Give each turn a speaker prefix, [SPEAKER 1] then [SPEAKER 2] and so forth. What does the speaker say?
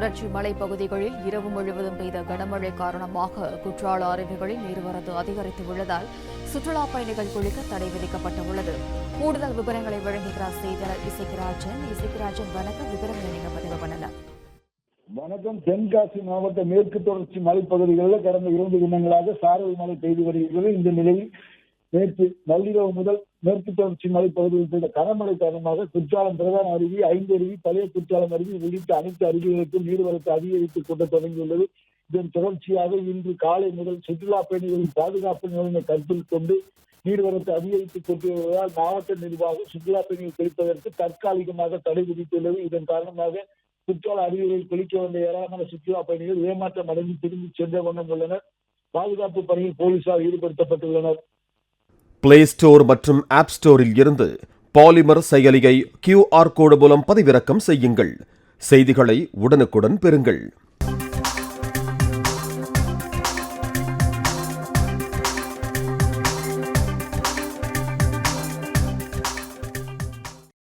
[SPEAKER 1] தொடர்ச்சி மலைப்பகுதிகளில் இரவு முழுவதும் பெய்த கனமழை காரணமாக குற்றால அருவிகளில் நீர்வரத்து அதிகரித்துள்ளதால் சுற்றுலாப் பயணிகள் குளிக்க தடை விதிக்கப்பட்டுள்ளது. கூடுதல் விவரங்களை வழங்குகிறார் செய்தியாளர் இசைக்கிராஜன். வணக்கம். விவரங்களை நீங்க பதிவு பண்ணலாம்.
[SPEAKER 2] வணக்கம். தென்காசி மாவட்ட மேற்கு தொடர்ச்சி மலைப்பகுதிகளில் கடந்த 2 தினங்களாக சாரல் மழை பெய்து வருகிறது. இந்த நிலையில் நேற்று நள்ளிரவு முதல் மேற்கு தொடர்ச்சி மலைப்பகுதியில் பெய்த கனமழை காரணமாக குற்றாலம் பிரதான அருவி, 5 அருவி, பழைய குற்றாலம் அருவி உள்ளிட்ட அனைத்து அருவிகளுக்கும் நீர்வரத்து அதிகரித்துக் கொண்டு தொடங்கியுள்ளது. இதன் தொடர்ச்சியாக இன்று காலை முதல் சுற்றுலா பயணிகளின் பாதுகாப்பு நலனை கருத்தில் கொண்டு நீர்வரத்து அதிகரித்துக் கொண்டிருப்பதால் மாவட்ட நிர்வாகம் சுற்றுலா பயணிகள் குளிப்பதற்கு தற்காலிகமாக தடை விதித்துள்ளது. இதன் காரணமாக குற்றால அருவிகளில் குளிக்க வந்த ஏராளமான சுற்றுலா பயணிகள் ஏமாற்றம் அடைந்து திரும்பி சென்ற வண்ணம் உள்ளனர். பாதுகாப்பு பணியில் போலீசார் ஈடுபடுத்தப்பட்டுள்ளனர்.
[SPEAKER 3] பிளே ஸ்டோர் மற்றும் ஆப் ஸ்டோரில் இருந்து பாலிமர் செயலியை QR கோடு மூலம் பதிவிறக்கம் செய்யுங்கள். செய்திகளை உடனுக்குடன் பெறுங்கள்.